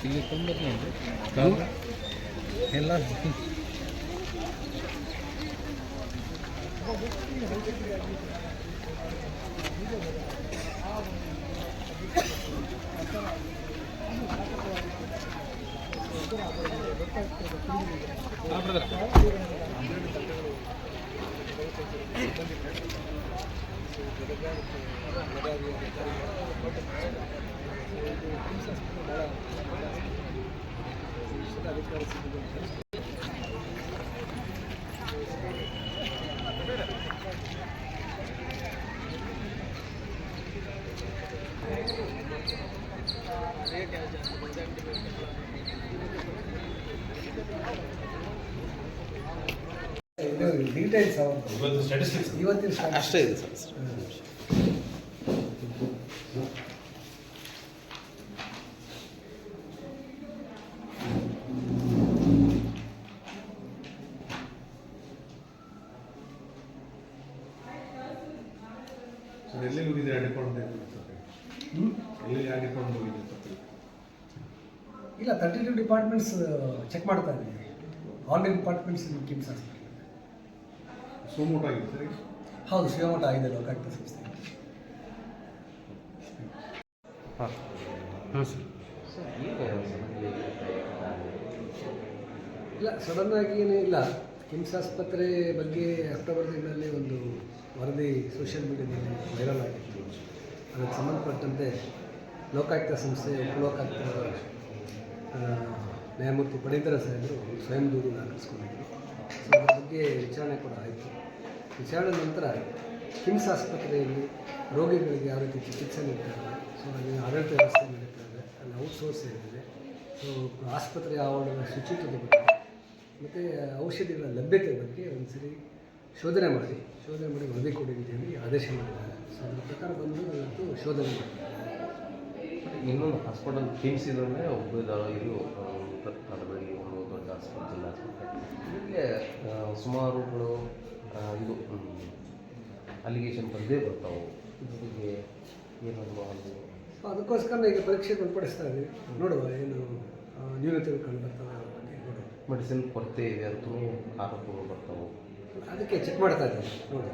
ಇಲ್ಲಿ 90 ಎಲ್ಲ ಡೀಟೇಲ್ಸ್ ಇವತ್ತಿನ ಅಷ್ಟೇ ಇದೆ ಸರ್. ಎಲ್ಲಿ ಹೋಗಿದ್ರೆ ಇಲ್ಲ 32 ಡಿಪಾರ್ಟ್ಮೆಂಟ್ಸ್ ಚೆಕ್ ಮಾಡ್ತಾ ಇದ್ದೀವಿ. All departments KIMS hospital. ಸೋಮೋಟ ಆಗಿದೆ ಸರ್. ಹೌದು, ಶಿವಮೊಗ್ಗ ಆಗಿದೆ ಲೋಕಾಯುಕ್ತ ಸಂಸ್ಥೆ. ಹಾಂ ಸರ್. ಇಲ್ಲ, ಸಡನ್ನಾಗಿ ಏನೂ ಇಲ್ಲ. ಕಿಮ್ಸ್ ಆಸ್ಪತ್ರೆ ಬಗ್ಗೆ ಅಕ್ಟೋಬರ್ ತಿಂಗಳಲ್ಲಿ ಒಂದು ವರದಿ ಸೋಷಿಯಲ್ ಮೀಡಿಯಾದಲ್ಲಿ ವೈರಲ್ ಆಗಿತ್ತು. ಅದಕ್ಕೆ ಸಂಬಂಧಪಟ್ಟಂತೆ ಲೋಕಾಯುಕ್ತ ಸಂಸ್ಥೆ ಉಪಲೋಕಾಯುಕ್ತ ನ್ಯಾಯಮೂರ್ತಿ ಪಡೀತರ ಸಾಹೇಬರು ಸ್ವಯಂ ದೂರು ದಾಖಲಿಸ್ಕೊಂಡಿದ್ದರು. ಸೊ ಅದ್ರ ಬಗ್ಗೆ ವಿಚಾರಣೆ ಕೂಡ ಆಯಿತು. ವಿಚಾರಣೆ ನಂತರ ಕಿಮ್ಸ್ ಆಸ್ಪತ್ರೆಯಲ್ಲಿ ರೋಗಿಗಳಿಗೆ ಯಾವ ರೀತಿ ಚಿಕಿತ್ಸೆ ನೀಡ್ತಾರೆ, ಸೊ ಅಲ್ಲಿ ಆಡಳಿತ ವ್ಯವಸ್ಥೆ ನಡೀತಾರೆ, ಅಲ್ಲಿ ಔಟ್ಸೋರ್ಸ್ ಏನಿದೆ, ಸೊ ಆಸ್ಪತ್ರೆಯ ಆವರಣದ ಶುಚಿತ್ವದ ಬಗ್ಗೆ ಮತ್ತು ಔಷಧಿಗಳ ಲಭ್ಯತೆ ಬಗ್ಗೆ ಒಂದು ಸರಿ ಶೋಧನೆ ಮಾಡಿ ವರದಿ ಕೊಡಿ ಅಂತೇಳಿ ಆದೇಶ ಮಾಡಿದ್ದಾರೆ. ಸೊ ಅದ್ರ ಪ್ರಕಾರ ಬಂದು ಇವತ್ತು ಶೋಧನೆ ಮಾಡಿದ್ದಾರೆ. ಇನ್ನೊಂದು ಹಾಸ್ಪಿಟಲ್ ಕಿಮ್ಸ್ ಇದರಲ್ಲೇ ಒಬ್ಬ ಇದು ಬೆಳಗ್ಗೆ ಒಂದು ದೊಡ್ಡ ಆಸ್ಪತ್ರೆ, ಜಿಲ್ಲಾ ಆಸ್ಪತ್ರೆ, ಇಲ್ಲಿಗೆ ಸುಮಾರುಗಳು ಇದು ಅಲಿಗೇಷನ್ ಬಂದೇ ಬರ್ತಾವೆ. ಇದರಿಗೆ ಏನಾದರೂ ಅದಕ್ಕೋಸ್ಕರ ಈಗ ಪರೀಕ್ಷೆಗೆ ಒಳಪಡಿಸ್ತಾ ಇದ್ದೀವಿ. ನೋಡುವ ಏನು ನ್ಯೂನತೆಗಳು ಕಂಡು ಬರ್ತವೆ ಅವ್ರ ಬಗ್ಗೆ ನೋಡುವ. ಮೆಡಿಸಿನ್ ಕೊರತೆ ಇದೆ ಅಂತಲೂ ಆರೋಪಗಳು ಬರ್ತಾವೆ. ಅದಕ್ಕೆ ಚೆಕ್ ಮಾಡ್ತಾ ಇದ್ದೀವಿ ನೋಡುವ.